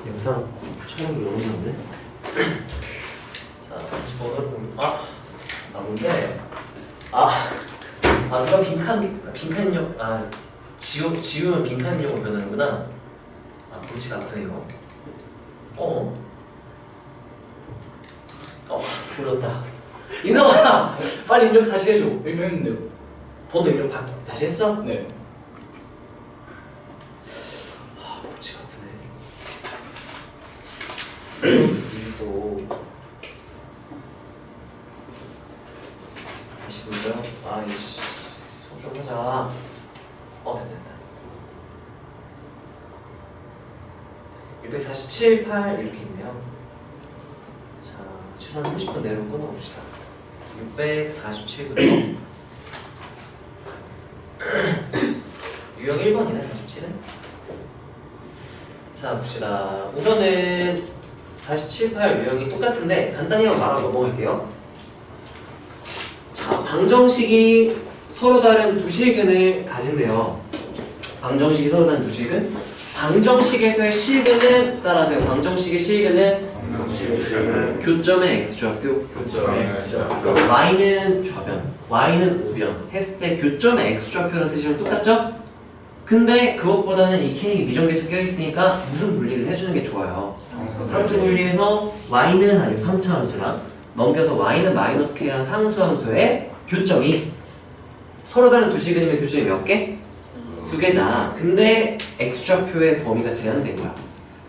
영상 촬영이 너무 많네. 자, 번호를 보면 나무인데 저 빈칸용 지우면 빈칸용으로 변하는구나. 골치가 아프네요. 불렀다. 인성아, 빨리 입력 다시 해줘. 일명했는데요. 번호 입력 다시 했어? 네. 골치가 아프네. 또 다시 보자. 아이씨, 손 좀 하자. 됐다. 647, 8 이렇게 있네요. 자, 최소한 30분 내로 끊어봅시다. 647거든요. 유형 1번이네, 47은. 자, 봅시다. 우선은 47, 8 유형이 똑같은데 간단히 한번 말하고 넘어갈게요. 자, 방정식이 서로 다른 두 실근을 가진대요. 방정식이 서로 다른 두 실근. 방정식에서의 실근은 따라하세요. 방정식의 실근은 교점의 x좌표, y는 좌변, y는 우변 했을 때 교점의 x좌표라는 뜻이랑 똑같죠? 근데 그것보다는 이 k이 미정계수 껴있으니까 무슨 분리를 해주는 게 좋아요. 상수 분리해서 y는 아니고 3차 함수랑 넘겨서 y는 마이너스 k라는 상수 함수의 교점이 서로 다른 두 실근이면 교점이 몇 개? 두 개다. 근데 x좌표의 범위가 제한된 거야.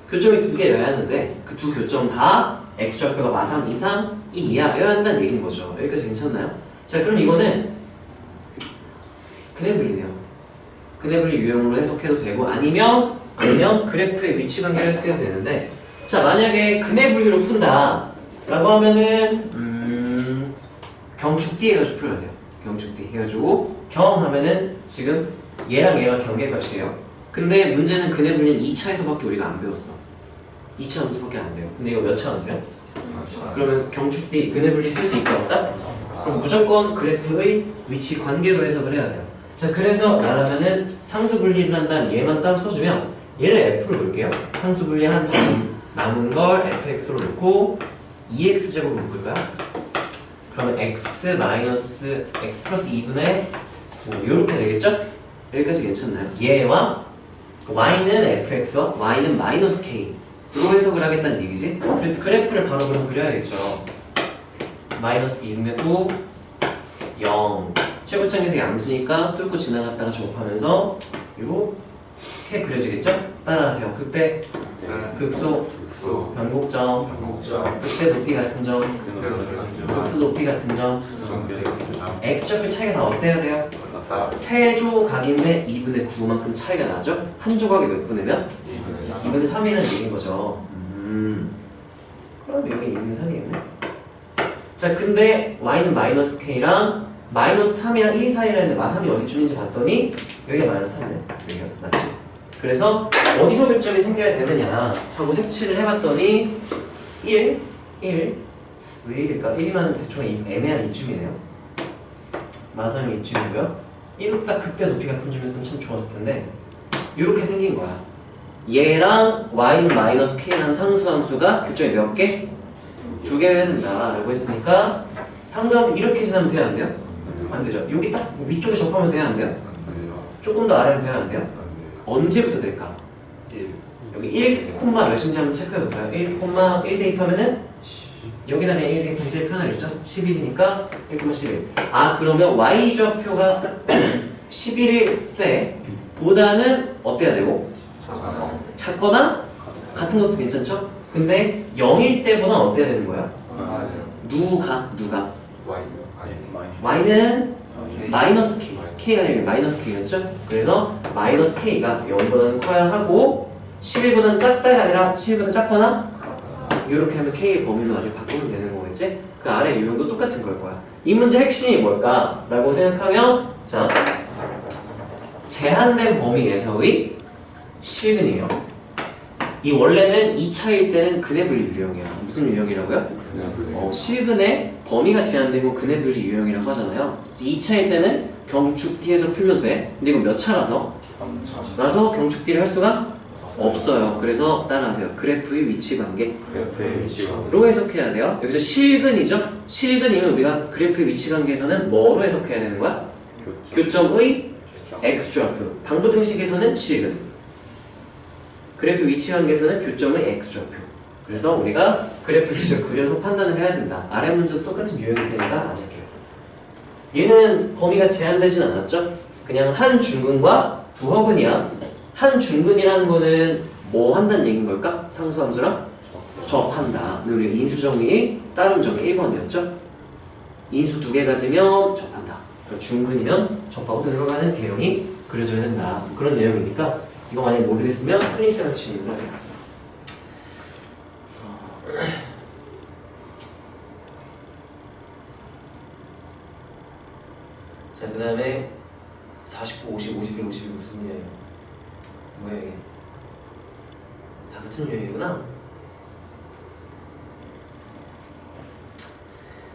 교점이 두 개여야 하는데 그 두 교점 다 x좌표가 마삼 이상 1 이하여야 한다는 얘기인 거죠. 여기까지 괜찮나요? 자, 그럼 이거는 근해분리네요. 근해분리 유형으로 해석해도 되고 아니면 그래프의 위치 관계를 해석해도 되는데, 자, 만약에 근해분리로 푼다 라고 하면은 경축D 해가지고 풀어야 돼요. 경축D 해가지고 경하면은 지금 얘랑 얘가 경계값이에요. 근데 문제는 근해분리는 2차에서밖에 우리가 안 배웠어. 2차 함수밖에 안 돼요. 근데 이거 몇 차 함수야? 그러면 경축D 근해분리 쓸 수 있다 없다? 그럼 무조건 그래프의 위치 관계로 해석을 해야 돼요. 자, 그래서 나라면은 상수 분리를 한다면 얘만 따로 써주면 얘를 f로 볼게요. 상수 분리한 다음 남은 걸 fx로 놓고 2x제곱으로 묶을까요? 그러면 x 마이너스 x 플러스 2분의 9 이렇게 되겠죠? 여기까지 괜찮나요? 얘와 y는 fx와 y는 마이너스 k로 해석을 하겠다는 얘기지? 그래서 그래프를 바로 그럼 그려야겠죠. 마이너스 2분의 9 0 최고창에서 양수니까 뚫고 지나갔다가 접하면서 이렇게 그려지겠죠? 따라하세요. 극대, 극소, 변곡점, 극대 높이 같은 점, 극소 높이 같은 점. x좌표 차이가 다 어때야 돼요? 세조각인데 2분의 9만큼 차이가 나죠? 한 조각이 몇 분이면? 2분의 3이라는 얘기인 거죠. 그럼 여기 2분의 3이겠네. 자, 근데 y는 마이너스 k랑 마이너스 3이랑 1 사이라 했는데 마삼이 어디쯤인지 봤더니 여기가 마이너스 3이네. 여기가 맞지? 그래서 어디서 교점이 생겨야 되느냐 하고 색칠을 해봤더니 1 왜 1일까? 1이면 대충 애매한 이쯤이네요. 마삼이 이쯤이고요. 1로 딱 극대 높이 같은 점이었으면 참 좋았을 텐데 이렇게 생긴 거야. 얘랑 y는 마이너스 k라는 상수함수가 교점이 몇 개? 2개여야 된다 라고 했으니까 상수함수 이렇게 지나면 돼야 안 돼요? 안 되죠. 여기 딱 위쪽에 접하면 돼야 안 돼요? 조금 더 아래로 돼야 안 돼요? 언제부터 될까? 1. 여기 1, 몇인지 한번 체크해볼까요? 1, 대입하면은 여기다 그냥 1 대입하면 제일 편하겠죠? 11이니까 1,11. 그러면 y좌표가 11일 때 보다는 어때야 되고? 작거나 같은 것도 괜찮죠? 근데 0일 때보다 어때야 되는 거야? 누가? y는 마이너스 k, k가 아니면 마이너스 k였죠? 그래서 마이너스 k가 0보다는 커야 하고 11보다는 작다가 아니라 11보다 작거나 이렇게 하면 k의 범위로 나중에 바꾸면 되는 거겠지? 그 아래 유형도 똑같은 걸 거야. 이 문제 핵심이 뭘까? 라고 생각하면 자, 제한된 범위 내에서의 실근이에요. 이 원래는 2차일 때는 근해분리 유형이야. 무슨 유형이라고요? 실근의 범위가 제한되고 근해분리 유형이라고 하잖아요. 2차일 때는 경축D에서 풀면 돼. 근데 이건 몇 차라서? 3차. 라서 경축D를 할 수가 없어요. 그래서 따라하세요. 그래프의 위치 관계. 그래프의 위치 관계. 로 해석해야 돼요. 여기서 실근이죠. 실근이면 우리가 그래프의 위치 관계에서는 뭐로 해석해야 되는 거야? 교점의 x좌표. 방부등식에서는 실근. 그래프 위치 관계에서는 교점의 x좌표. 그래서 우리가 그래프를 직접 그려서 판단을 해야 된다. 아래 문제도 똑같은 유형이 되니까 안 할게요. 얘는 범위가 제한되진 않았죠? 그냥 한 중근과 두 허근이야. 한 중근이라는 거는 뭐 한다는 얘기인 걸까? 상수함수랑 접한다. 근데 우리가 인수 정의, 따름 정의 1번이었죠? 인수 두 개 가지면 접한다. 그러니까 중근이면 접하고 들어가는 개형이 그려져야 된다. 그런 내용이니까 이거 만약 모르겠으면 클린쌤한테 질문을 하세요. 자, 그 다음에 49, 50, 51, 51 무슨 일이에요? 뭐야 이게? 다 같은 유형이구나.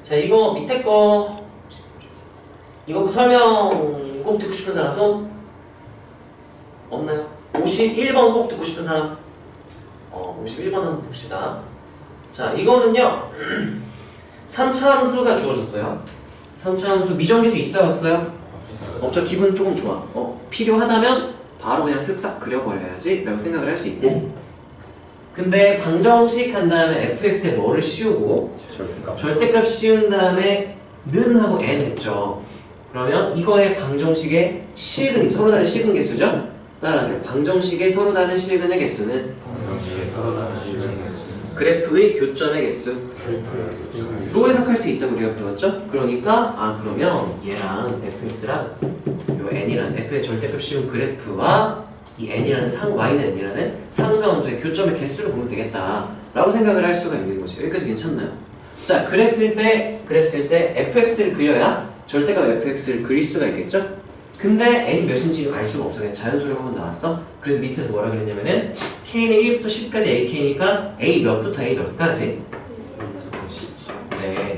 자, 이거 밑에 거 이거 설명 꼭 듣고 싶은 사람 손? 없나요? 51번 꼭 듣고 싶은 사람? 51번 한번 봅시다. 자, 이거는요 3차 함수가 주어졌어요. 3차 함수 미정계수 있어요? 없어요? 없죠. 기분 조금 좋아. 필요하다면 바로 그냥 쓱싹 그려버려야지 라고 생각을 할 수 있고, 근데 방정식 한 다음에 fx에 뭐를 씌우고 절대값 씌운 다음에 는 하고 n 했죠. 그러면 이거의 방정식의 실근이 서로 다른 실근 개수죠? 따라서 방정식의 서로 다른 실근의 개수는 그래프의 교점의 개수로 해석할 수 있다고 우리가 배웠죠? 그러니까 그러면 얘랑 fx랑 요 n이라는 f의 절대값 씌운 그래프와 이 n이라는 y는 n이라는 상수함수의 교점의 개수를 보면 되겠다 라고 생각을 할 수가 있는 거죠. 여기까지 괜찮나요? 자, 그랬을 때 fx를 그려야 절대값 fx를 그릴 수가 있겠죠? 근데 n이 몇인지 알 수가 없어. 그냥 자연수로 한번 나왔어. 그래서 밑에서 뭐라 그랬냐면은 k는 1부터 10까지 ak니까 a 몇부터 a 몇까지? 네.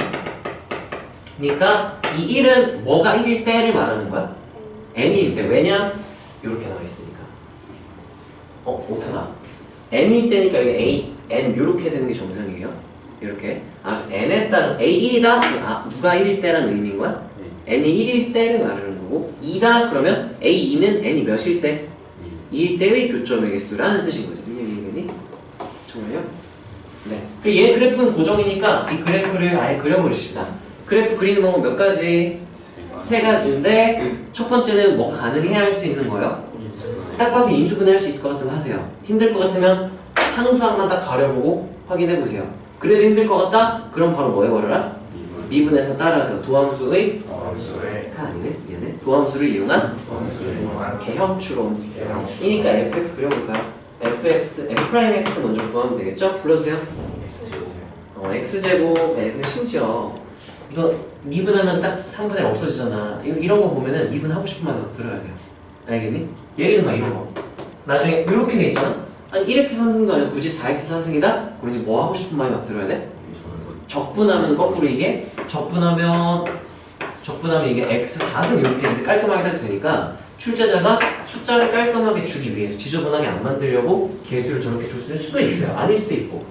그러니까 이 1은 뭐가 1일 때를 말하는 거야? n일 때. 왜냐? 이렇게 나와 있으니까. 오타나. n일 때니까 여기 a, n 이렇게 되는 게 정상이에요. 이렇게. n에 따라 a1이다? 누가 1일 때라는 의미인 거야? n이 1일 때를 말하는 거고 2다 그러면 a2는 n이 몇일 때? 2일 때의 교점의 개수라는 뜻인 거죠. 이해니? 정말요? 네. 그리고 얘 그래프는 고정이니까 이 그래프를 아예 그려버리십니다. 그래프 그리는 방법 몇 가지? 세 가지인데 첫 번째는 뭐가 가능해야 할 수 있는 거예요? 딱 봐서 인수분해 할 수 있을 것 같으면 하세요. 힘들 것 같으면 상수항만 딱 가려보고 확인해보세요. 그래도 힘들 것 같다? 그럼 바로 뭐 해버려라? 미분해서 따라서 도함수의 아니네 미안해 도함수를 이용한 개형 추론이니까 fx 그려볼까요? f'x 먼저 구하면 되겠죠? 불러주세요. x제곱 근데 심지어 이거 미분하면 딱 3분의 1 없어지잖아. 이런 거 보면은 미분하고 싶은 마음이 들어야 돼요. 알겠니? 예를 들면 막 이런 거 나중에 이렇게 돼 있잖아. 아니 1x 3승도 아니고 굳이 4x 3승이다? 그럼 이제 뭐 하고 싶은 마음이 막 들어야 돼? 적분하면 거꾸로 이게 적분하면 이게 x 4승 이렇게 깔끔하게 딱 되니까 출제자가 숫자를 깔끔하게 주기 위해서 지저분하게 안 만들려고 개수를 저렇게 줬을 수도 있어요. 아닐 수도 있고.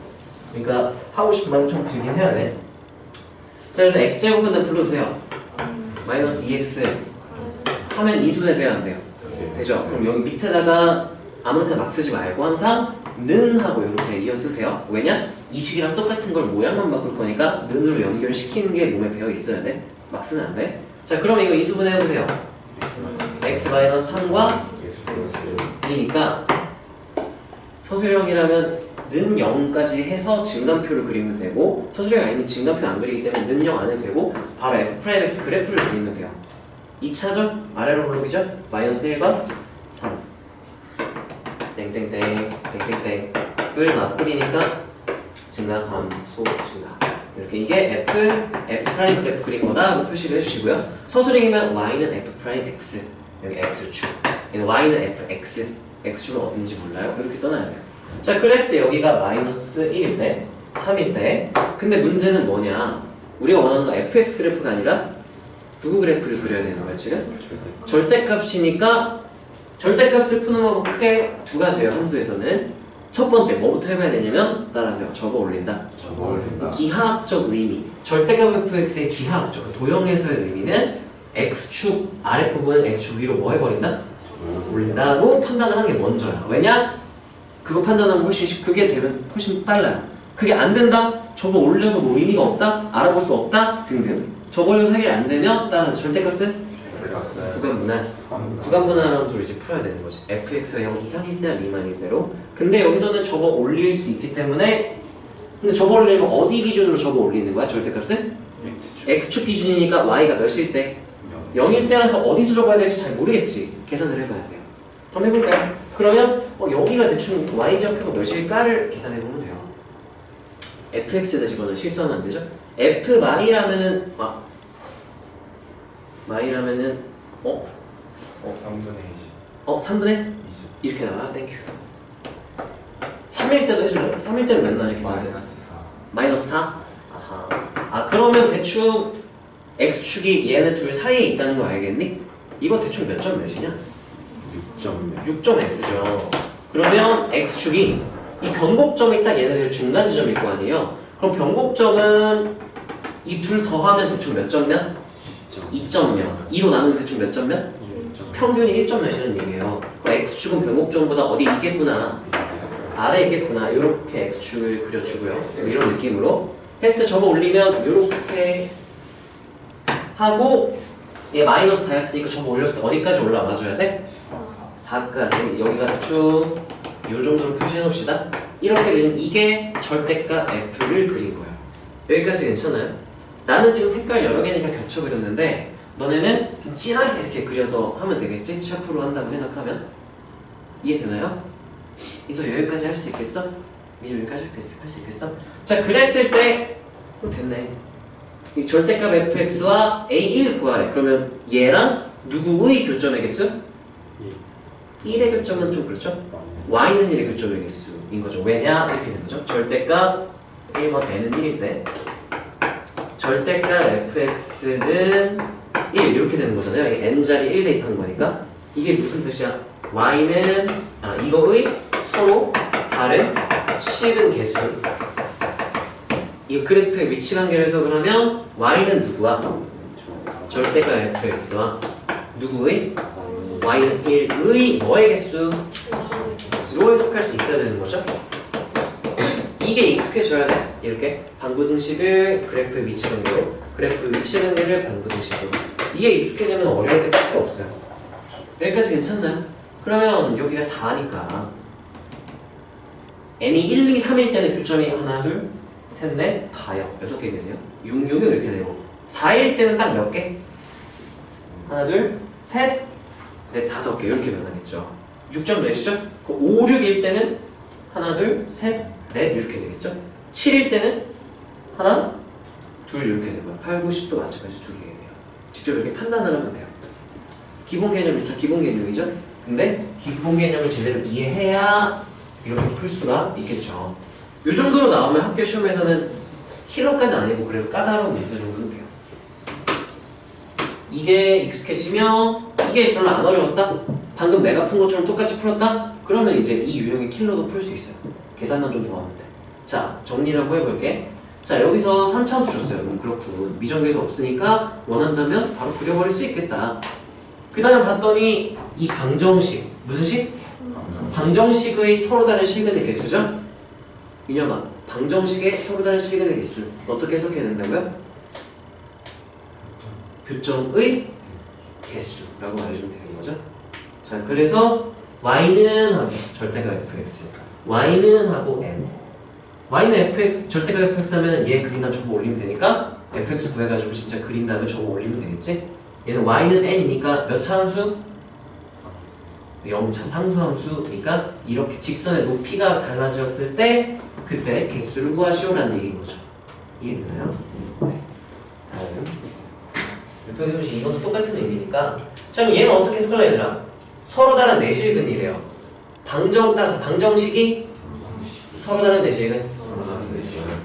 그러니까 하고 싶은 마음이 좀 들긴 해야 돼. 자, 그래서 x제곱은 불러주세요. 마이너스 2x 하면 인수분해 돼야 안 돼요? 되죠? 그럼 여기 밑에다가 아무렇게나 막 쓰지 말고 항상 는 하고 이렇게 이어 쓰세요. 왜냐? 이 식이랑 똑같은 걸 모양만 바꿀 거니까 는으로 연결시키는 게 몸에 배어 있어야 돼. 막 쓰면 안 돼. 자, 그럼 이거 인수분해 해보세요. x-3과 1이니까 서술형이라면 는 0까지 해서 증간표를 그리면 되고, 서술형이 아니면 증간표 안 그리기 때문에 는 0 안 해도 되고 바로 f'x 그래프를 그리면 돼요. 2차죠? 아래로 블록이죠? 마이너스 1과 3 땡땡땡 땡땡땡 을 맞불이니까 증가 감소 증가 이렇게 이게 f' 그래프 그린 거다 표시를 해주시고요. 서술형이면 y는 f'x 여기 x축 얘는 y는 fx x축은 어딘지 몰라요? 이렇게 써놔야 돼요. 자, 그랬을 때 여기가 마이너스 1일 때 3일 때 근데 문제는 뭐냐, 우리가 원하는 건 fx 그래프가 아니라 누구 그래프를 그려야 되는 거야 지금? 절대값이니까 절대값을 푸는 방법 크게 두 가지예요. 함수에서는. 첫 번째 뭐부터 해봐야 되냐면 따라하세요. 접어 올린다. 기하학적 의미. 절대값 fx의 기하학적 도형에서의 의미는 x축 아랫부분을 x축 위로 뭐 해버린다? 올린다로 판단을 하는 게 먼저야. 왜냐? 그거 판단하면 그게 되면 훨씬 빨라요. 그게 안 된다? 접어 올려서 뭐 의미가 없다? 알아볼 수 없다? 등등. 접어 올려서 해결이 안 되면 따라서 절대값은 구간분할 함수를 이제 풀어야 되는 거지. fx가 0 이상일 때나 미만일 때로. 근데 여기서는 접어 올릴 수 있기 때문에 근데 접어 올리면 어디 기준으로 접어 올리는 거야? 절대값은? x축 기준이니까 y가 몇일 때? 0일 때라서 어디서 접어야 될지 잘 모르겠지. 계산을 해봐야 돼요. 그럼 해볼까요? 그러면 여기가 대충 y좌표가 몇일까를 계산해보면 돼요. fx에다 집어넣으면 실수하면 안 되죠? f 마이라면은 마이라면은 3분의 20 이렇게 나와. 땡큐. 3일 때도 해줄래요? 3일 때는 몇 나냐 계산? 마이너스 4? 아하. 그러면 대충 x축이 얘네 둘 사이에 있다는 거 알겠니? 이거 대충 몇 점 몇이냐? 6.x죠. 그러면 x축이 이 변곡점이 딱 얘네들 중간 지점일 거 아니에요? 그럼 변곡점은 이 둘 더하면 대충 몇 점 몇? 2점 몇. 2로 나누면 대충 몇 점 몇? 평균이 1점 몇이라는 얘기예요. 그럼 x축은 변곡점보다 어디 있겠구나. 아래 있겠구나. 이렇게 x축을 그려주고요. 이런 느낌으로 했을 때 접어 올리면 이렇게 하고 얘 마이너스 4였으니까 접어 올렸을 때 어디까지 올라와줘야 돼? 4까지. 여기가 대충 이 정도로 표시해 놓읍시다. 이렇게 되면 이게 절대값 f를 그린 거예요. 여기까지 괜찮아요? 나는 지금 색깔 여러 개니까 겹쳐 그렸는데 너네는 좀 진하게 이렇게 그려서 하면 되겠지? 샤프로 한다고 생각하면 이해되나요? 이서 여기까지 할 수 있겠어? 여기까지 할 수 있겠어? 자, 그랬을 때 됐네. 이 절대값 fx와 a1 구하래. 그러면 얘랑 누구의 교점의 개수? 1의 교점은 좀 그렇죠? y는 1의 교점의 개수인 거죠. 왜냐? 이렇게 되는 거죠. 절대값 1번 n은 1일 때 절대값 fx는 1 이렇게 되는 거잖아요. n자리 1 대입한 거니까 이게 무슨 뜻이야? y는 이거의 서로 다른 식은 개수. 이 그래프의 위치 관계를 해석을 하면 y는 누구와? 절대값 fx와 누구의? y는 1의 뭐의 개수? 로 해석할 수 있어야 되는 거죠. 이게 익숙해져야 돼. 이렇게 방부등식을 그래프의 위치 관계로, 그래프의 위치 관계를 방부등식으로. 이게 익숙해지면 어려울 게 딱히 없어요. 여기까지 괜찮나요? 그러면 여기가 4니까 n이 1, 2, 3일 때는 교점이 하나, 둘, 셋, 넷, 다요. 6개겠네요. 6, 6이 이렇게 되고 4일 때는 딱 몇 개? 하나, 둘, 셋, 넷, 5개 이렇게 변하겠죠. 6점 몇이죠? 5, 6일 때는 하나, 둘, 셋, 넷 이렇게 되겠죠? 7일 때는 하나, 둘 이렇게 되고요. 8, 9, 10도 마찬가지 2개겠네요. 직접 이렇게 판단을 하면 돼요. 기본 개념이죠. 기본 개념이죠. 근데 기본 개념을 제대로 이해해야 이렇게 풀 수가 있겠죠. 이 정도로 나오면 학교 시험에서는 힐러까지 아니고 그래도 까다로운 문제 정도는 돼요. 이게 익숙해지면 이게 별로 안 어려웠다? 방금 내가 푼 것처럼 똑같이 풀었다? 그러면 이제 이 유형의 킬러도 풀 수 있어요. 계산만 좀 더 하면 돼. 자, 정리를 한번 해볼게. 자, 여기서 3차함수 줬어요. 그렇군. 미정계도 없으니까 원한다면 바로 그려버릴 수 있겠다. 그 다음에 봤더니 이 방정식. 무슨 식? 방정식의 서로 다른 시근의 개수죠? 민혁아, 방정식의 서로 다른 시근의 개수 어떻게 해석해야 된다고요? 교점의 개수라고 말해주면 되는 거죠. 자, 그래서 y는 하고 절대값 fx, y는 하고 n. y는 fx, 절대값 fx 하면 얘 그린 다음에 접어 올리면 되니까 fx 구해가지고 진짜 그린 다음에 접어 올리면 되겠지? 얘는 y는 n이니까 몇 차 함수? 0차 상수함수니까 이렇게 직선의 높이가 달라졌을 때 그때 개수를 구하시오라는 얘기인 거죠. 이해되나요? 네. 다음 몇평균식 이것도 똑같은 의미니까 자, 그럼 얘는 어떻게 해석할래 얘들아? 서로 다른 내실근이래요. 따라서 방정식이 서로 다른 내실근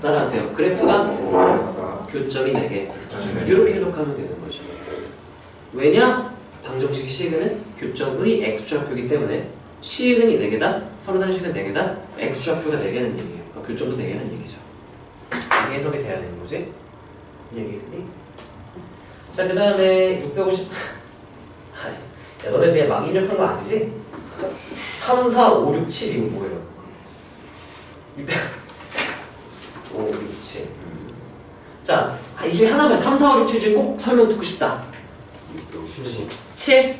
따라하세요. 그래프가 교점이 4개 이렇게 해석하면 되는 거죠. 왜냐? 방정식 실근은 교점의 x좌표이기 때문에 시근이 4개다, 서로 다른 식은 4개다, x좌표가 4개는 얘기예요. 그러니까 교점도 4개는 얘기죠. 이게 해석이 돼야 되는 거지? 이 얘기들이. 자, 그 다음에 650. 야, 너네 그냥 막 입력한 거 아니지? 3, 4, 5, 6, 7 이거 뭐예요? 5, 6, 7. 자, 이 중에 하나만 3, 4, 5, 6, 7 중에 꼭 설명 듣고 싶다. 7?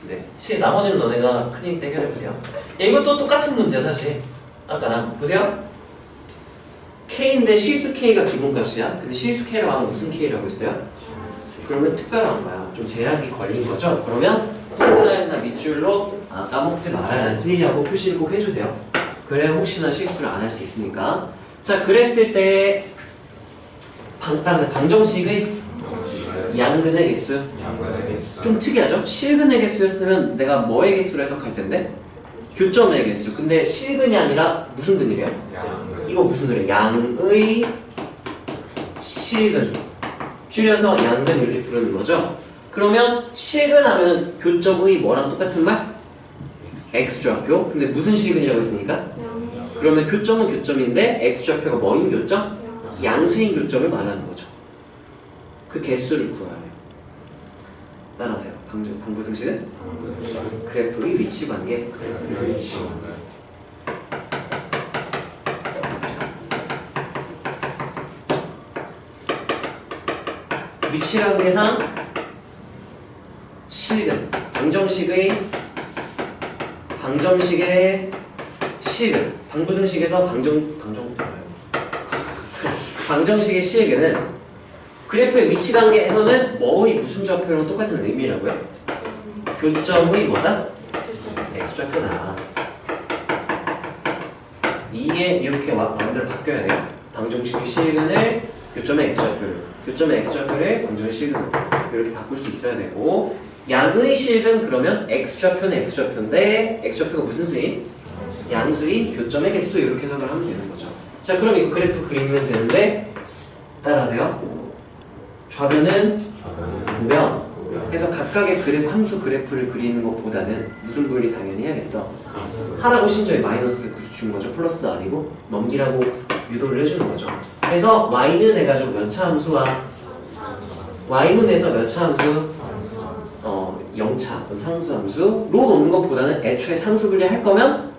네, 7. 나머지는 너네가 클릭 때 해결해보세요. 이것도 똑같은 문제야, 사실. 아까랑. 보세요. K인데 실수 K가 기본값이야. 근데 실수 K라고 하면 무슨 K라고 했어요? 그러면 특별한 거야. 좀 제약이 걸린 거죠. 그러면 동그라미나 밑줄로 까먹지 말아야지 하고 표시를 꼭 해주세요. 그래 혹시나 실수를 안 할 수 있으니까. 자, 그랬을 때 방정식의 양근의 개수. 좀 특이하죠? 실근의 개수였으면 내가 뭐의 개수로 해석할 텐데? 교점의 개수. 근데 실근이 아니라 무슨 근이래요? 이거 무슨 소리야? 양의 실근. 줄여서 양근 이렇게 부르는 거죠? 그러면 실근하면 교점의 뭐랑 똑같은 말? x좌표. 근데 무슨 실근이라고 했으니까? 그러면 교점은 교점인데 x좌표가 뭐인 교점? 양수인 교점을 말하는 거죠. 그 개수를 구해야 해요. 따라하세요. 방부등식은? 그래프의 위치관계. 위치관계상 실근. 방정식의 실근. 방부등식에서 방정식의 실근은 그래프의 위치관계에서는 뭐의 무슨 좌표랑 똑같은 의미라고요? 교점의 뭐다? x좌표다. 이게 이렇게 마음대로 바뀌어야 돼요. 방정식의 실근을 교점의 x좌표를, 교점의 x좌표를 방정식 실근으로 이렇게 바꿀 수 있어야 되고, 양의 실근 그러면 x좌표는 x좌표인데 x좌표가 무슨 수인? 양수인 교점의 개수. 이렇게 해석을 하면 되는 거죠. 자, 그럼 이거 그래프 그리면 되는데 따라하세요. 좌변은 우변 해서 각각의 함수 그래프를 그리는 것보다는 무슨 분리 당연히 해야겠어? 하라고 심지어 마이너스 준 거죠. 플러스도 아니고 넘기라고 유도를 해주는 거죠. 그래서 y는 해가지고 몇 차 함수와 y는 해서 몇 차 함수? 0차 상수 함수로 놓는 것보다는 애초에 상수 분리 할 거면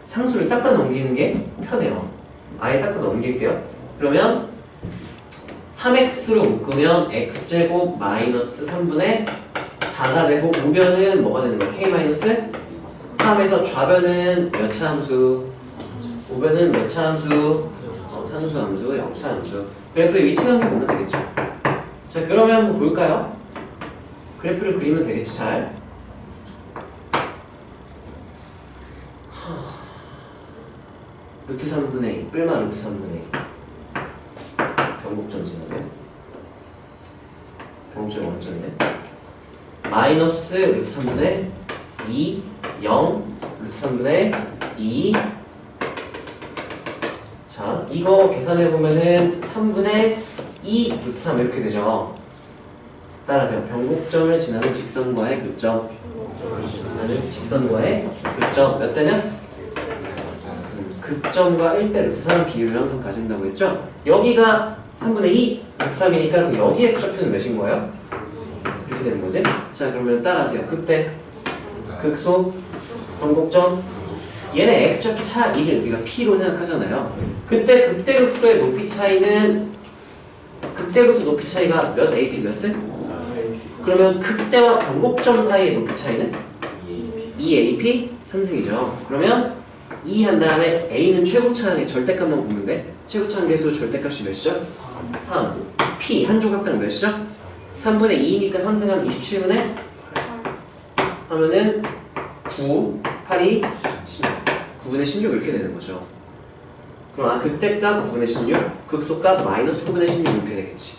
상수를 싹 다 넘기는 게 편해요. 아예 싹 다 넘길게요. 그러면 3x로 묶으면 x제곱 마이너스 3분의 4가 되고, 우변은 뭐가 되는 거야? k 마이너스 3에서 좌변은 몇 차 함수? 우변은 몇 차 함수? 상수 함수, 0차 함수. 그래프의 위치관계 보면 되겠죠. 자, 그러면 한번 볼까요? 그래프를 그리면 되겠지, 잘. 루트 3분의 2, 뿔마 루트 3분의 2. 변곡점 지나네. 변곡점 원점이네. 마이너스 루트 3분의 2, 0, 루트 3분의 2. 자, 이거 계산해보면은 3분의 2 루트 3 이렇게 되죠. 따라하세요. 변곡점을 지나는 직선과의 교점. 지나는 직선과의 교점. 몇 대면? 극점과 1대 루트 3 비율을 항상 가진다고 했죠? 여기가 3분의 2 루트 3이니까 여기 x좌표는 몇인 거예요? 이렇게 되는 거지? 자, 그러면 따라하세요. 극대, 극소, 변곡점. 얘네 x좌표 차이를 우리가 p로 생각하잖아요. 그때 극대극소의 높이 차이는, 극대극소 높이 차이가 몇 AP 몇 스? 그러면 극대와 변곡점 사이의 높이 차이는 2AP 3승이죠. 그러면 2 한 다음에 a는 최고차항의 절대값만 보면 돼. 최고차항 계수 절대값이 몇이죠? 3. p 한 조각당 몇이죠? 3분의 2니까 3승하면 27분의 하면은 9, 8이 16. 9분의 16 이렇게 되는 거죠. 그럼 극대값 9분의 16, 극소값 마이너스 9분의 16 이렇게 되겠지.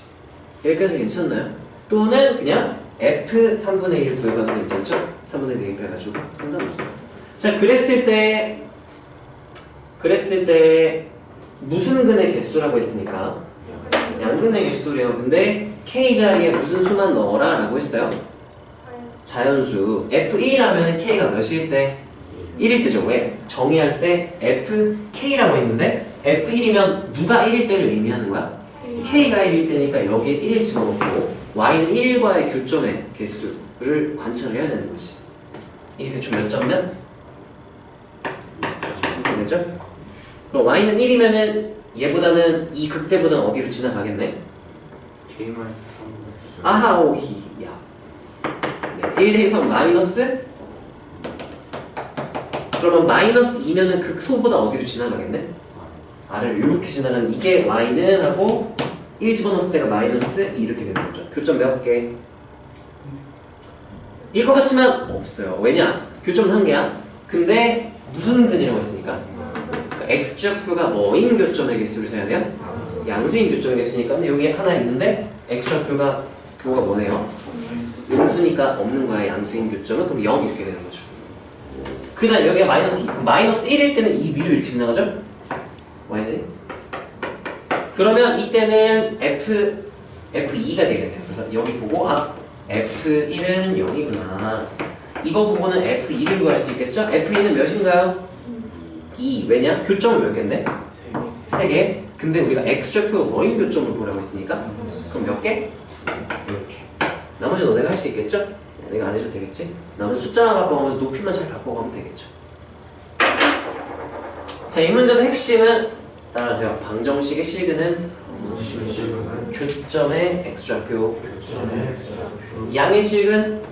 여기까지 괜찮나요? 또는 그냥 f 3분의 1을 구해봐도 괜찮죠? 3분의 4 대입해가지고 상관없어요. 자, 그랬을 때 무슨 근의 개수라고 했으니까 양근의 개수래요. 근데 k 자리에 무슨 수만 넣어라 라고 했어요? 자연수 F1이라면 K가 몇일 때? 1일 때죠. 왜? 정의할 때 FK라고 했는데 F1이면 누가 1일 때를 의미하는 거야? K가 1일 때니까 여기에 1을 집어넣고 Y는 1과의 교점의 개수를 관찰을 해야 되는 거지. 이게 대충 몇 점면? 이렇게 되죠? 그럼 Y는 1이면은 얘보다는 이 극대보다는 어디로 지나가겠네? K만 3. 아하 오히 야. 네, 1 대입하면 마이너스? 그러면 마이너스 2면은 극소보다 어디로 지나가겠네? R을 이렇게 지나가는 이게 Y는 하고 1 집어넣었을 때가 마이너스 2 이렇게 되는 거죠. 교점 몇 개? 일 것 같지만 없어요. 왜냐? 교점은 한 개야. 근데 무슨 근이라고 했으니까? 그러니까 X좌표가 뭐인 교점의 개수를 세야 돼요? 양수인 교점의 개수니까. 근데 여기 하나 있는데 X좌표가 그거가 뭐네요? 음수니까 없는 거야. 양수인 교점은. 그럼 0 이렇게 되는 거죠. 그 다음 여기가 마이너스 2. 그럼 마이너스 1일 때는 이 위로 이렇게 지나가죠? Y는? 그러면 이때는 F2가 되겠네요. 그래서 여기 보고 F1은 0이구나. 이거 보고는 F2를 구할 수 있겠죠? F2는 몇인가요? 2. 왜냐? 교점은 몇 개인데? 3개. 근데 우리가 X좌표가 뭐인 교점을 보라고 했으니까 그럼 몇 개? 이렇게. 나머지 너네가 할 수 있겠죠? 내가 안 해줘도 되겠지? 나머지 숫자만 바꿔가면서 높이만 잘 바꿔가면 되겠죠. 자, 이 문제의 핵심은 따라하세요. 방정식의 실근은 교점의 X좌표, 양의 실근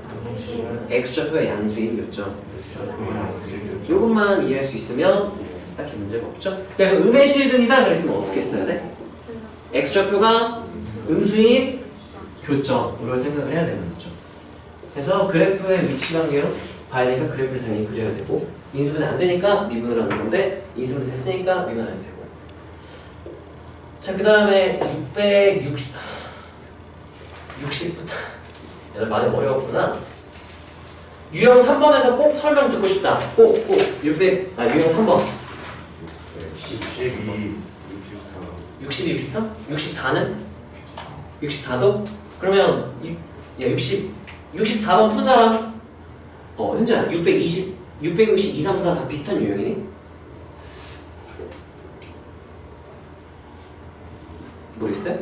X좌표의 양수인 교점. 이것만 이해할 수 있으면 딱히 문제가 없죠. 그러니까 음의 실근이다 그랬으면 어떻게 써야 돼? X좌표가 음수인 교점으로 생각을 해야 되는 거죠. 그래서 그래프의 위치 관계로 봐야 되니까 그래프를 당연히 그려야 되고, 인수분해 안 되니까 미분을 하는 건데 인수분해 됐으니까 미분 안 해도 되고. 자, 그 다음에 660부터 얘들 많이 어려웠구나. 유형 3번에서 꼭 설명 듣고 싶다. 꼭 유형 3번 62, 62, 64? 64는? 64도? 그러면 64번 푼 사람? 현재야 620, 662, 3, 4 다 비슷한 유형이니? 모르겠어요?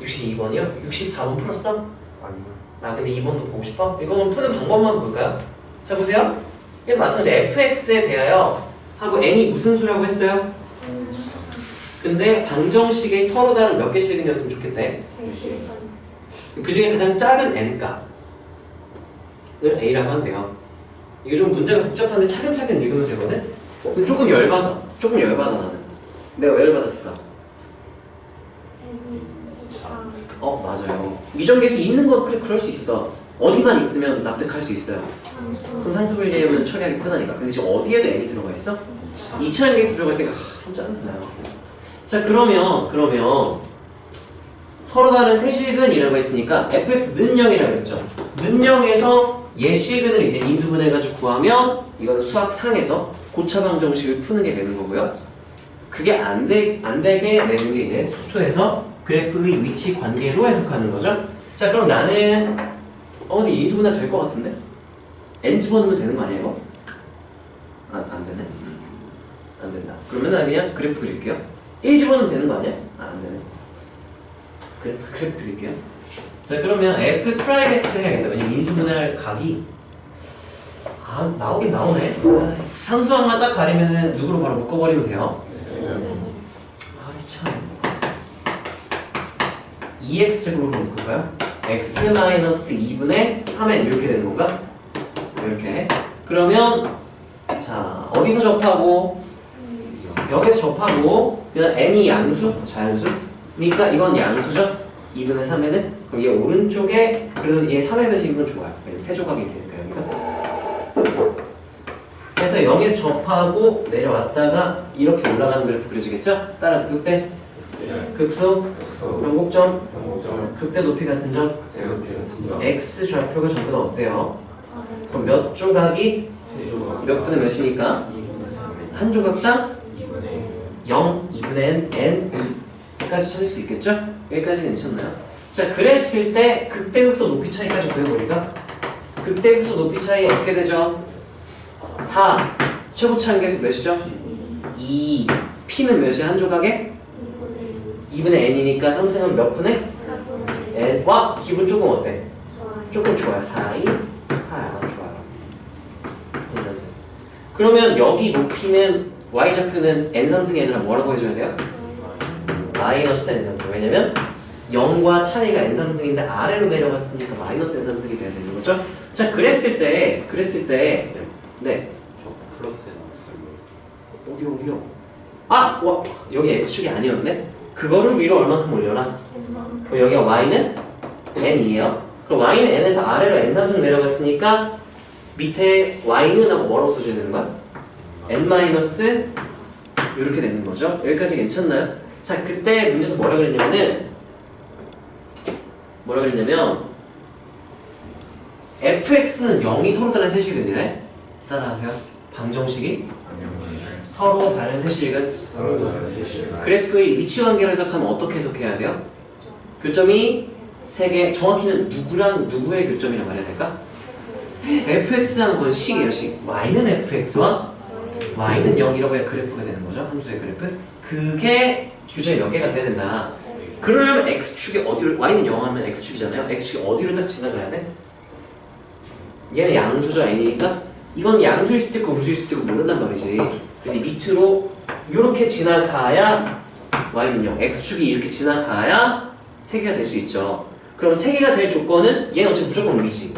62번이요? 64번 풀었어? 아니요. 근데 2번도 보고 싶어? 이거는 푸는 방법만 볼까요? 자, 보세요. 이게 마찬가지 fx에 대하여 하고 n이 무슨 수라고 했어요? 근데 방정식의 서로 다른 몇 개 실근이었으면 좋겠대? 그 중에 가장 작은 n값을 a라고 한대요. 이게 좀 문제가 복잡한데 차근차근 읽으면 되거든? 근데 조금 열받아. 나는. 내가 왜 열받았을까? 맞아요. 미정계수 있는 거 그럴 수 있어. 어디만 있으면 납득할 수 있어요. 그럼 상수분리 제외하면 처리하기 편하니까. 근데 지금 어디에도 n이 들어가 있어? 2차원 계수 들어가 있으니까 좀 짜증나요. 자, 그러면 서로 다른 세 실근이라고 했으니까 fx는 0이라고 했죠. 는 0에서 얘 실근을 이제 인수분해가지고 구하면 이거는 수학상에서 고차 방정식을 푸는 게 되는 거고요. 그게 안 되게 내는 게 이제 수투에서 그래프의 위치 관계로 해석하는 거죠. 자, 그럼 나는 근데 인수분해 될 것 같은데? n 집어넣으면 되는 거 아니에요, 이거? 안 되네. 안 된다. 그러면 나 그냥 그래프 그릴게요. 1 집어넣으면 되는 거 아니야? 안 되네. 그래프 그릴게요. 자, 그러면 f 프라임 x 해야겠다. 왜냐면 인수분해할 각이 나오긴 나오네. 상수항만 딱 가리면은 누구로 바로 묶어버리면 돼요. 참. 2x제곱으로 묶을까요? x-2분의 3n 이렇게 되는 건가? 이렇게. 그러면 자, 어디서 접하고? 여기서 접하고 그냥 n이 양수? 자연수니까 이건 양수죠? 2분의 3n은? 그럼 얘 오른쪽에 그래도 얘 3n에서 있는 건 좋아요. 왜냐면 세조각이 되니까 여기가. 그래서 0에서 접하고 내려왔다가 이렇게 올라가는 그래프 그려지겠죠? 따라서 극대 극소 변곡점 극대 높이 같은 점 x 좌표가 전부 다 어때요? 그럼 몇 조각이 몇 분의 몇이니까? 한 조각당 0, 2분의 n, n까지 찾을 수 있겠죠? 여기까지 괜찮나요? 자, 그랬을 때 극대극소 높이 차이까지 구해보니까 극대극소 높이 차이 어떻게 되죠? 4. 최고치 한계수 몇이죠? 2. P는 몇이야? 한 조각에? 2분의 n이니까 상승은 몇 분의? n. 와! 기분 조금 어때? 조금 좋아요. 4, 2, 8. 좋아요. 그러면 여기 높이는 y좌표는 n상승이 아니라 뭐라고 해줘야 돼요? 마이너스 n상승. 왜냐면 0과 차이가 n상승인데 아래로 내려갔으니까 마이너스 n상승이 돼야 되는 거죠? 자, 그랬을 때 네. 저 플러스 나왔어요. 어디요? 아! 와! 여기 x축이 아니었네? 그거를 위로 얼만큼 올려라? 그럼 여기가 y는 n이에요. 그럼 y는 n에서 아래로 n상승 내려갔으니까 밑에 y는 하고 뭐라고 써줘야 되는 거야? n 마이너스 이렇게 되는 거죠. 여기까지 괜찮나요? 자, 그때 문제에서 뭐라 그랬냐면 fx는 0이 서로 다른 세실근이래. 따라하세요. 방정식이 서로 다른 세실근. 그래프의 위치 관계를 해석하면 어떻게 해석해야 돼요? 교점이 3개, 정확히는 누구랑 누구의 교점이라고 말해야 될까? fx라는 건 식이에요, 식. y는 fx와 y는 0이라고 해야 그래프가 되는 거죠, 함수의 그래프. 그게 교점이 몇 개가 돼야 된다. 그러려면 x축이 어디로, y는 0 하면 x축이잖아요. x축이 어디로 딱 지나가야 돼? 얘는 양수죠, n이니까. 이건 양수일 수도 있고 무수일 수도 있고 모른단 말이지. 근데 밑으로 이렇게 지나가야 y는 0, x축이 이렇게 지나가야 3개가 될 수 있죠. 그럼 3개가 될 조건은 얘는 어차피 무조건 위지.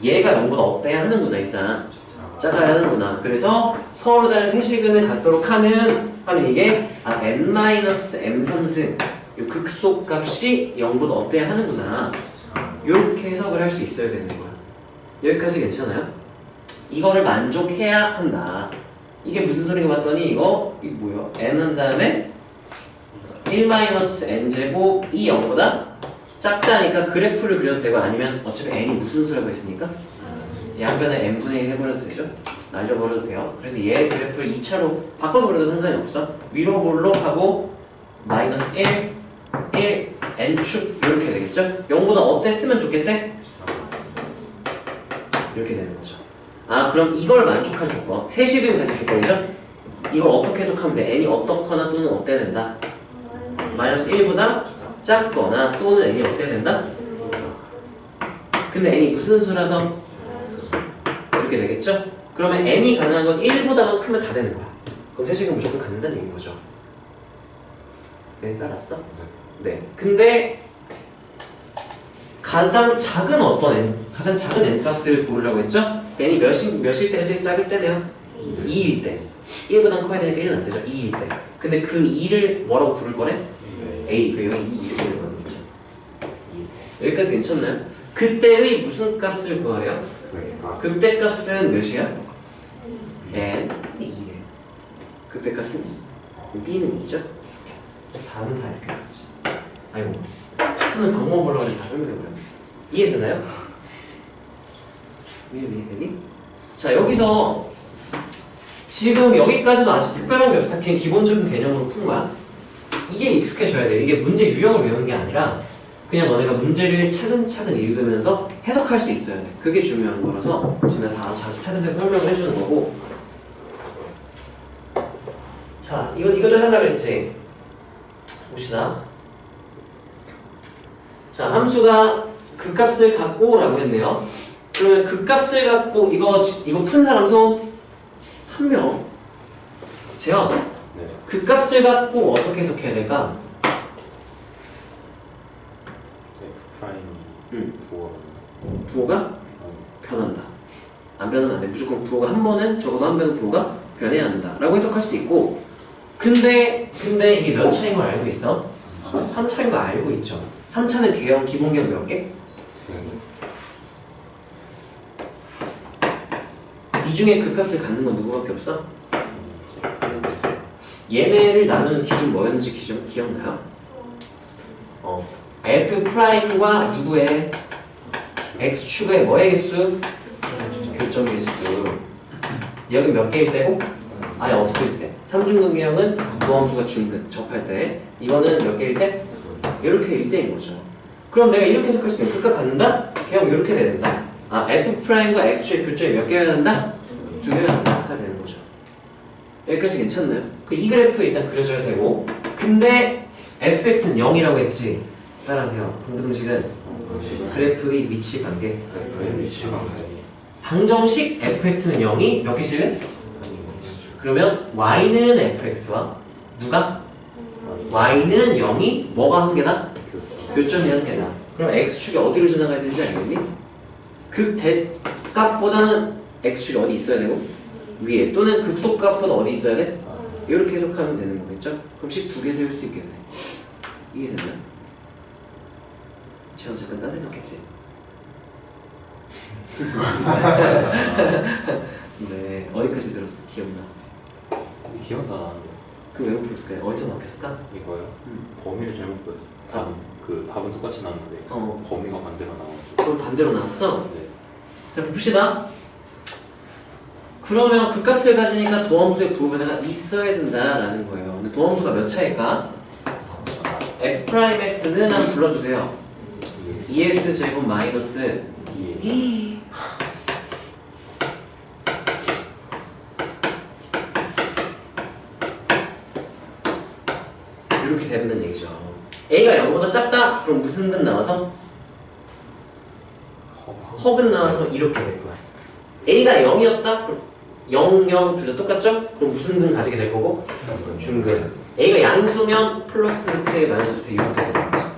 얘가 0보다 없대야 하는구나. 일단 작아야 하는구나. 그래서 서로 다른 세실근을 갖도록 하면 이게 n-m 상승 이 극소값이 0보다 없대야 하는구나. 이렇게 해석을 할 수 있어야 되는 거야. 여기까지 괜찮아요? 이거를 만족해야 한다. 이게 무슨 소리가 봤더니 이거 뭐야? n 한 다음에 1-n제곱 이 0보다 작다니까 그래프를 그려도 되고, 아니면 어차피 n이 무슨 수라고 했으니까 양변에 n분의 1 해버려도 되죠? 날려버려도 돼요. 그래서 얘 그래프를 2차로 바꿔서 그려도 상관이 없어. 위로 볼록하고 마이너스 1, n축 이렇게 되겠죠? 0보다 어땠으면 좋겠대? 이렇게 되는 거죠. 아, 그럼 이걸 만족한 조건, 세실근 가진 조건이죠? 이걸 어떻게 해석하면 돼? n이 어떻거나 또는 어때야 된다? 마이너스 1보다 작거나 또는 n이 어때야 된다? 근데 n이 무슨 수라서 이렇게 되겠죠? 그러면 n이 가능한 건 1보다만 크면 다 되는 거야. 그럼 세실근 무조건 갖는다는 얘기인 거죠. 네, 따랐어? 네. 근데 가장 작은 어떤 n? 가장 작은 n 값을 고르라고 했죠? n이 몇일 때가 제일 작을 때네요? 2일 때. 1보다 커야 되니까 1은 안 되죠? 2일 때. 근데 그 2를 뭐라고 부를 거래? a. 그리고 2 이렇게 되는 거죠. 여기까지 괜찮나요? 그때의 무슨 값을 구하래요? 그때 값은 몇이야? n 2래요. 그때 값은 2. b는 2죠? 그래서 다음 사 이렇게 나왔지. 아이고, 푸는 방법 보려고 다 설명해버려. 이해되나요? 이해되니? 자, 여기서 지금 여기까지도 아직 특별한 게 없어. 그냥 기본적인 개념으로 푼 거야. 이게 익숙해져야 돼. 이게 문제 유형을 외우는 게 아니라 그냥 너네가 문제를 차근차근 읽으면서 해석할 수 있어야 돼. 그게 중요한 거라서 지금 다 차근차근 설명을 해주는 거고. 자, 이것도 해달라고 했지. 봅시다. 자, 함수가 그 값을 갖고 라고 했네요. 그러면 그 값을 갖고 이거 푼 사람 손 한 명. 재현. 네. 그 값을 갖고 어떻게 해석해야 될까? F 프라임이 부호가 변한다. 안 변하면 안 돼. 무조건 부호가 한 번은 적어도 한 번은 부호가 변해야 한다. 라고 해석할 수도 있고. 근데 이게 몇 차인 걸 알고 있어? 3차인 거 알고 있죠. 3차는 개형, 기본 개형 몇 개? 이 중에 그 값을 갖는 건 누구밖에 없어? 얘네를 나누는 기준 뭐였는지 기억나요? f 프라임과 누구의 x축의 뭐의 개수? 교점 개수. 여기 몇 개일 때고? 아예 없을 때. 삼중근 개형은 부함수가 중근 접할 때. 이거는 몇 개일 때? 이렇게 일 때인 거죠. 그럼 내가 이렇게 해석할 수 있는 극과 같는다? 그냥 이렇게 돼야 된다. 아, F'과 X축의 교점이 몇 개여야 된다? 2개여야 된다가 되는 거죠. 여기까지 괜찮나요? 이 그래프 일단 그려줘야 되고, 근데 fx는 0이라고 했지. 따라하세요. 방정식은 그래프의 위치 관계. 방정식 fx는 0이 몇 개씩은? 그러면 y는 fx와 누가? y는 0이 뭐가 한 개다? 교점이 한 개다. 그럼 x축이 어디로 지나가야 되는지 알겠니? 극대값보다는 x축이 어디 있어야 되고? 위에. 또는 극소값은 어디 있어야 돼? 이렇게 해석하면 되는 거겠죠? 그럼 식 2개 세울 수 있겠네. 이게 됐나? 제가 잠깐 딴 생각했지? 네, 어디까지 들었어? 기억나? 기억나는데 그 왜 못 풀었을까요? 어디서 막혔을까? 이거요? 범위를 잘못 보였어. 그 답은 똑같이 나왔는데 범위가 반대로 나와가지고. 그럼 반대로 나왔어? 네. 자, 봅시다. 그러면 극값을 가지니까 도함수의 부분에가 있어야 된다라는 거예요. 근데 도함수가 몇 차일까? f'x는 한번 불러주세요. 2x 제곱 마이너스 2. 이렇게 된다는 얘기죠. a가 0보다 작다? 그럼 무슨 근 나와서? 허근 나와서 이렇게 될 거야. a가 0이었다? 그럼 0, 0 둘 다 똑같죠? 그럼 무슨 근 가지게 될 거고? 중근. a가 양수면 플러스 루트 a 마이너스 루트 a 이렇게 되는 거죠.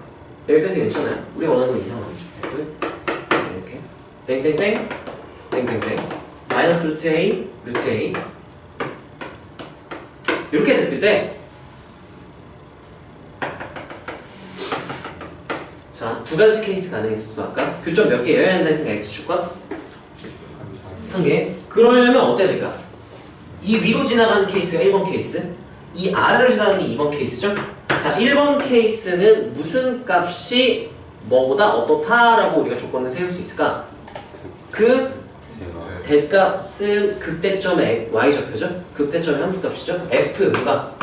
여기까지 괜찮아요? 우리가 원하는 건 이상하죠. 이렇게 땡땡땡 땡땡땡 마이너스 루트 a 루트 a 이렇게 됐을 때 자, 두 가지 케이스 가능했었어. 아까 교점 몇 개여야 한다 했으니까 x축과 한 개. 그러려면 어때야 될까? 이 위로 지나가는 케이스가 1번 케이스, 이 아래로 지나가는 게 2번 케이스죠? 자, 1번 케이스는 무슨 값이 뭐보다 어떻다라고 우리가 조건을 세울 수 있을까? 그 대값은 극대점의 y좌표죠? 극대점의 함수값이죠? f 누가?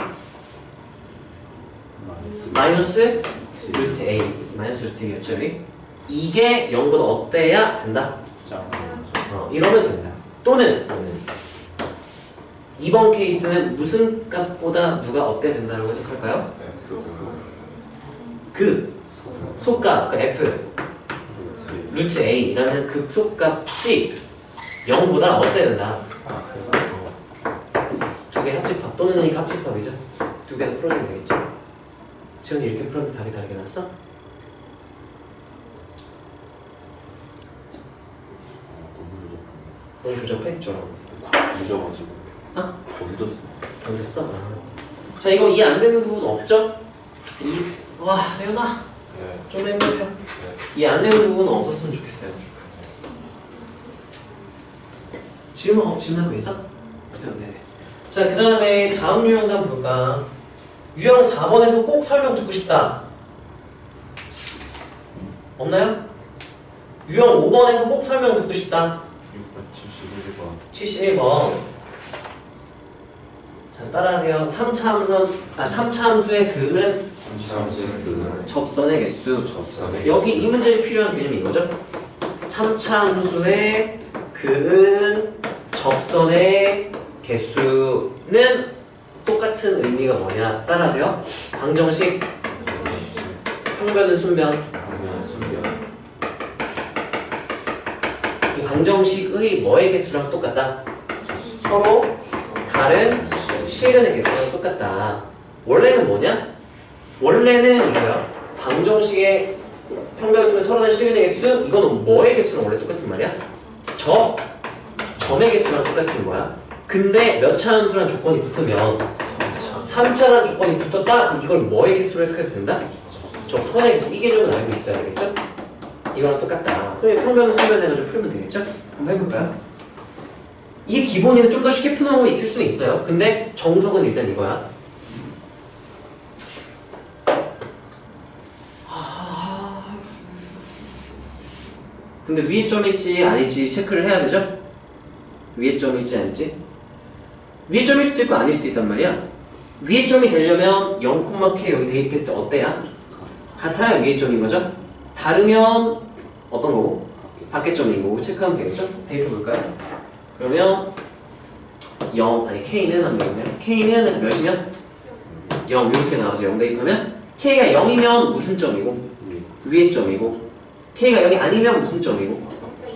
마이너스 루트 a 마이너스 루트 a 요점이 이게 0보다 어때야 된다? 이러면 된다. 또는 2번 케이스는 무슨 값보다 누가 어때야 된다고 해석할까요? 그 속값, 그 f 루트 a라는 극속값이 0보다 어때야 된다. 두 개 합집합 또는 이 합집합이죠. 두 개는 풀어주면 되겠지. 지원이 이렇게 풀었는데 답이 다르게 났어? 너무 조잡해? 저랑 늦어가지고. 건졌어. 던졌어? 자, 이거 이해 안 되는 부분 없죠? 와, 레오나 좀 행복해. 이해 안 되는 부분은 없었으면 좋겠어요. 질문하고 있어? 없어요. 네네. 자, 그 다음에 다음 유형도 한번 볼까? 유형 4번에서 꼭 설명 듣고 싶다. 없나요? 유형 5번에서 꼭 설명 듣고 싶다. 71번. 자, 따라하세요. 3차 함수의 근은 접선의 개수. 여기 이 문제에 필요한 개념이 이거죠? 3차 함수의 근은 접선의 개수는 똑같은 의미가 뭐냐? 따라하세요. 방정식 평변은 순변. 이 방정식의 뭐의 개수랑 똑같다? 서로 다른 실근의 개수랑 똑같다. 원래는 뭐냐? 원래는 이거야. 방정식의 평변수는 서로 다른 실근의 개수. 이거는 뭐의 개수랑 원래 똑같은 말이야? 점의 개수랑 똑같은 거야. 근데 몇 차 함수란 조건이 붙으면 3차란 조건이 붙었다? 그럼 이걸 뭐의 개수로 해석해도 된다? 저 선의 개수. 이 개념은 알고 있어야 되겠죠? 이거랑 똑같다. 그럼 평변은 순변해가지고 풀면 되겠죠? 한번 해볼까요? 이게 기본인데 좀 더 쉽게 푸는 방법이 있을 수는 있어요. 근데 정석은 일단 이거야. 근데 위에 점일지 아닐지 체크를 해야 되죠? 위에 점일지 아닐지? 위에 점일 수도 있고 아닐 수도 있단 말이야. 위에 점이 되려면 0,K 여기 대입했을 때 어때야? 같아야 위에 점인 거죠? 다르면 어떤 거고? 밖에점인 거고 체크하면 되겠죠? 대입해 볼까요? 그러면 0, 아니 K는 한 명이네요. K는 몇이면? 0 이렇게 나오죠. 0 대입하면 K가 0이면 무슨 점이고? 위에 점이고 K가 0이 아니면 무슨 점이고?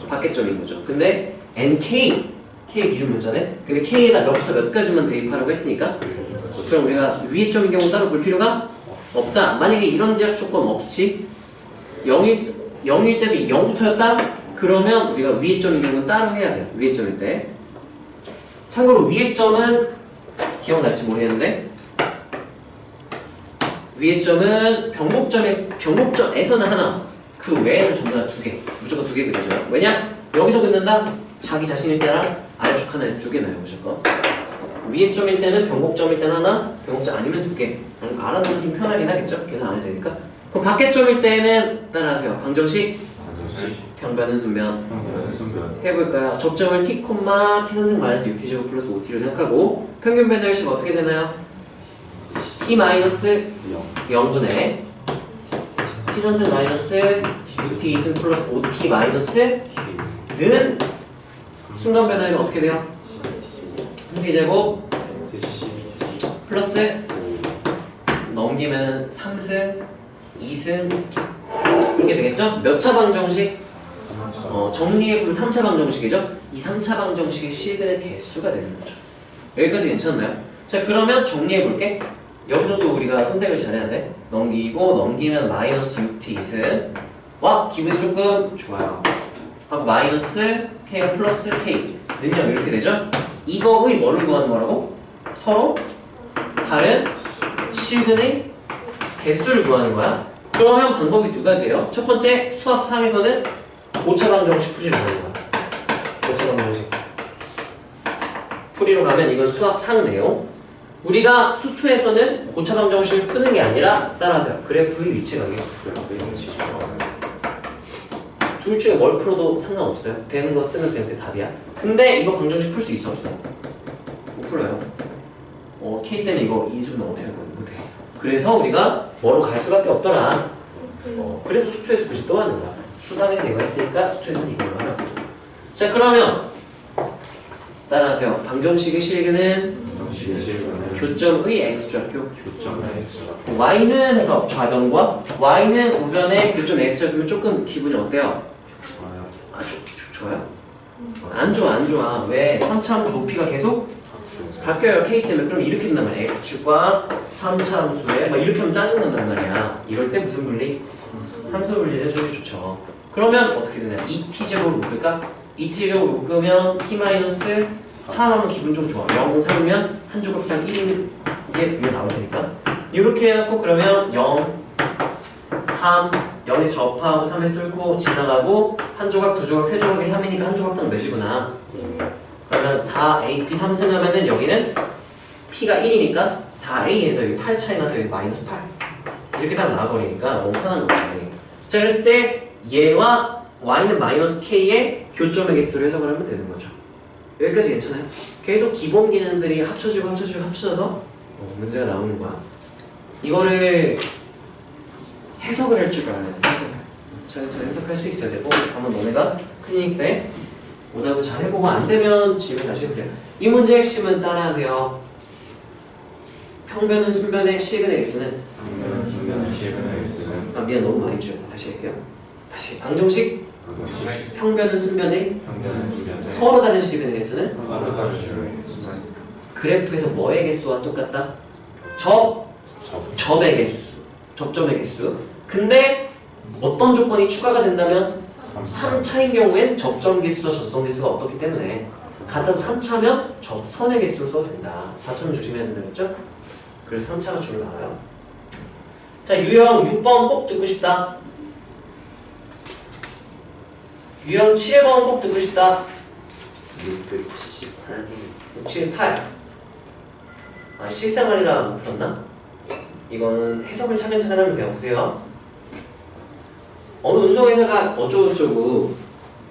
밖에 점인 거죠. 근데 NK, K 기준 문자네? 근데 K에다 몇부터 몇 가지만 대입하라고 했으니까 그럼 우리가 위에 점인 경우 따로 볼 필요가 없다. 만약에 이런 제약 조건 없이 0일 때도 0부터였다? 그러면 우리가 위에 점인 경우는 따로 해야 돼요. 위에 점일 때. 참고로 위에 점은 기억날지 모르겠는데 위에 점은 변곡점에서는 하나, 그 외에는 전부 다 2개, 무조건 2개 그려져요. 왜냐? 여기서 긋는다? 자기 자신일 때랑 아래쪽 하나에서 2개 나요, 무조건. 위에 점일 때는 변곡점일 때는 하나, 변곡점 아니면 2개. 알아두면 좀 편하긴 하겠죠? 계산 안 해도 되니까. 그럼 밖에 점일 때는 따라하세요. 방정식, 평변은 순변. 해볼까요? 접점을 t, t 선생 마이너스 6t제곱 플러스 5t로 생각하고 평균 변화율식 어떻게 되나요? t 마이너스 0분의 t 선생 마이너스 6t 2승 플러스 5t 마이너스 는 순간 변화율은 어떻게 돼요? t제곱 플러스 넘기면 3승 2승 이렇게 되겠죠? 몇 차 방정식? 정리해보면 3차 방정식이죠? 이 3차 방정식의 실근의 개수가 되는 거죠. 여기까지 괜찮나요? 자, 그러면 정리해볼게. 여기서도 우리가 선택을 잘해야 돼. 넘기면 마이너스 6t 2승 와, 기분이 조금 좋아요. 하고 마이너스 k가 플러스 k 능력 이렇게 되죠? 이거의 뭐를 구하는 거라고? 서로 다른 실근의 개수를 구하는 거야. 그러면 방법이 2가지예요. 첫 번째, 수학상에서는 5차 방정식 풀이로 가는 거야. 5차 방정식 풀이로 가면 이건 수학상 내용. 우리가 수투에서는 5차 방정식을 푸는 게 아니라 따라하세요. 그래프의 위치 관계. 둘 중에 뭘 풀어도 상관없어요. 되는 거 쓰면 그냥 그게 답이야. 근데 이거 방정식 풀 수 있어 없어? 못 풀어요. K 때문에 이거 인수는 어떻게 할 거야? 못해. 그래서 우리가 뭐로 갈 수밖에 없더라. 그래서 수투에서 굳이 또 하는 거야. 수상에서 이거 했으니까 수투에서는 이걸로 하라고. 자, 그러면 따라하세요. 방정식의 실근은 교점의 x좌표. y는 해서 좌변과 y는 우변의 교점 x좌표면 조금 기분이 어때요? 좋아요? 안 좋아. 왜? 3차함수 높이가 계속 바뀌어요. k 때문에. 그럼 이렇게 된단 말이야. x축과 3차함수에 막 이렇게 하면 짜증난단 말이야. 이럴 때 무슨 분리? 산수 분리를 해주는 게 좋죠. 그러면 어떻게 되냐? 2t제곱을 묶을까? 2t제곱을 묶으면 t-4 하면 기분 좀 좋아. 0, 3면 한 조각당 1인 게 분명 나올 테니까. 이렇게 해놓고 그러면 0, 3, 0에서 접하고 3에서 뚫고 지나가고 한 조각, 두 조각, 세 조각이 3이니까 한 조각당 몇이구나. 그러면 4a, b 3승 하면은 여기는 p가 1이니까 4a에서 여기 8 차이 나서 여기 마이너스 8 이렇게 딱 나와버리니까 너무 편한 거지. 자, 그랬을 때 얘와 y는 마이너스 k의 교점의 개수로 해석을 하면 되는 거죠. 여기까지 괜찮아요? 계속 기본 기능들이 합쳐져서 문제가 나오는 거야. 이거를 해석을 할 줄 알아야 돼. 잘 해석할 수 있어야 되고 한번 너네가 클리닉 때 오답을 잘 해보고 안 되면 질문 다시 해보세요. 이 문제의 핵심은 따라하세요. 평변은 순변의 실근의 x는 미안 너무 많이 줄였다. 다시 할게요. 다시 방정식 평변은 순변의 서로 다른 실근의 개수는 그래프에서 뭐의 개수와 똑같다? 접의 개수, 접점의 개수. 근데 어떤 조건이 추가가 된다면 3차인 경우엔 접점 개수와 접선 개수가 없기 때문에 같아서 3차면 접선의 개수로 써도 된다. 4차면 조심해야 된다 그랬죠? 그래서 3차가 주로 나와요. 자, 유형 6번 꼭 듣고 싶다. 유형 7번 꼭 듣고 싶다. 678. 실생활이라 못 풀었나? 이거는 해석을 차근차근 하면 돼요. 보세요. 어느 운송회사가 어쩌고저쩌고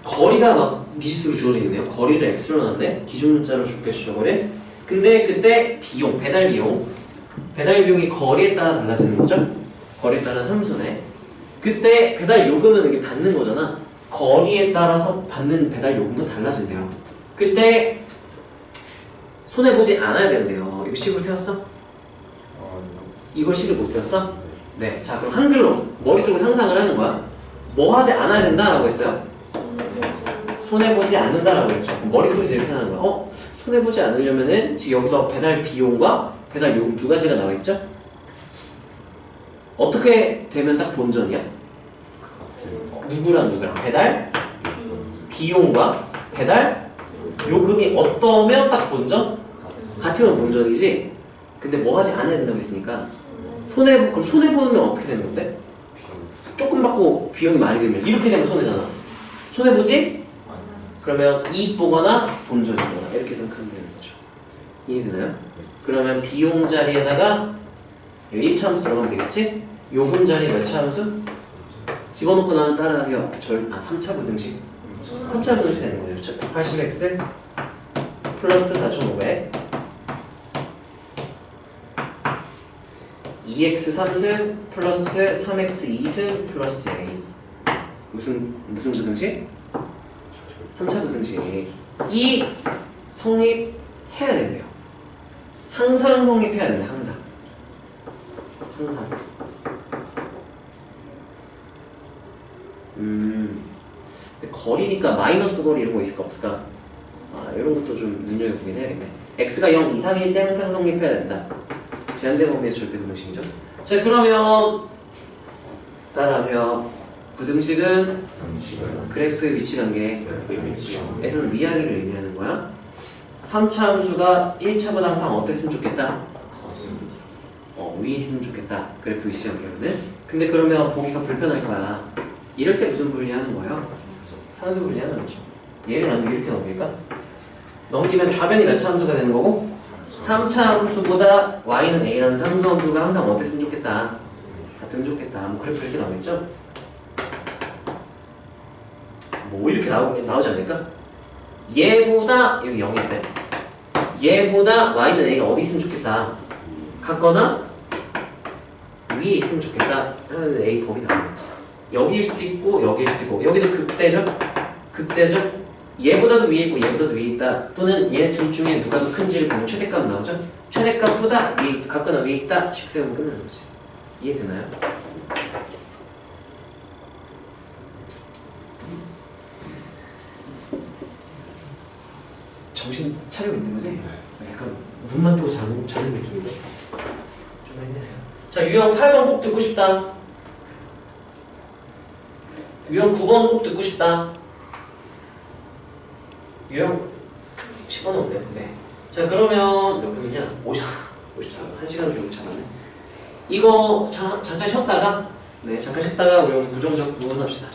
거리가 막 미지수로 주어져 있네요. 거리를 x로 놨네. 기준 문자로 줄게 저거를. 근데 그때 비용, 배달 비용이 거리에 따라 달라지는 거죠. 거리에 따른 함수네. 그때 배달 요금은 이게 받는 거잖아. 거리에 따라서 받는 배달 요금도 달라진대요. 그때 손해보지 않아야 되는데요. 이거 식으로 세웠어? 이걸 식을 못 세웠어? 네. 자, 그럼 한글로 머릿속으로 상상을 하는 거야. 뭐 하지 않아야 된다라고 했어요? 손해보지 않는다라고 했죠. 그럼 머릿속에서 이렇게 하는 거야. 손해보지 않으려면은 지금 여기서 배달 비용과 배달 요금 두 가지가 나와 있죠? 어떻게 되면 딱 본전이야? 누구랑 누구랑? 배달 비용과 배달 요금이 어떠면 딱 본전? 같으면 본전이지. 근데 뭐 하지 않아야 된다고 했으니까 그럼 손해보면 어떻게 되는 건데? 조금 받고 비용이 많이 들면 이렇게 되면 손해잖아. 손해보지? 그러면 이익 보거나 본전이거나 이렇게 생각하면 되는 거죠. 이해되나요? 그러면 비용 자리에다가 1차함수 들어가면 되겠지? 요금 자리에 몇 차함수? 집어넣고 나면 따라하세요. 3차 부등식. 3차 부등식 되는 거죠. 180x 플러스 4,500 2x 3승 플러스 3x 2승 플러스 a. 무슨 부등식? 3차 부등식. 이 성립해야 된대요. 항상 성립해야 된대. 항상. 거리니까 마이너스 거리 이런 거 있을까 없을까? 이런 것도 좀 눈여겨보긴 해야겠네. x가 0 이상일 때 항상 성립해야 된다. 제한된 범위에서 절대 부등식이죠. 자, 그러면 따라하세요. 부등식은 그래프의 위치 관계에서는 위아래를 의미하는 거야. 3차 함수가 1차보다 항상 어땠으면 좋겠다? 위에 있으면 좋겠다. 그래프 위치 관계로는. 근데 그러면 보기가 불편할 거야. 이럴 때 무슨 분리하는 거예요? 상수 분리하는 거죠. 얘를 나누기 이렇게 넘길까? 넘기면 좌변이 몇 차 함수가 되는 거고 3차 함수보다 y는 a라는 상수 함수가 항상 어땠으면 좋겠다. 같으면 좋겠다. 뭐 그래프 이렇게 나오겠죠? 뭐 이렇게 나오지 않을까? 얘보다 여기 0일 때 얘보다 y는 a가 어디 있으면 좋겠다. 같거나 위에 있으면 좋겠다 하면 a 범위 나오겠지. 여기일 수도 있고 여기일 수도 있고 여기도 극대적 얘보다도 위에 있고 얘보다도 위에 있다. 또는 얘 둘 중에 누가 더 큰지를 보면 최대값 나오죠? 최대값보다 위에 같거나 위에 있다 식 세우면 끝나는 거지. 이해되나요? 정신 차리고 있는 거지? 약간 눈만 뜨고 자는 느낌인데 좀 힘내세요. 자, 유형 8번 꼭 듣고 싶다. 유형 9번 꼭 듣고 싶다. 유형 10번은 없네요. 네. 자, 그러면 몇 분이냐? 54분. 1시간 정도 잡았네. 이거 잠깐 쉬었다가 잠깐 쉬었다가 우리 오늘 부정적 부분합시다.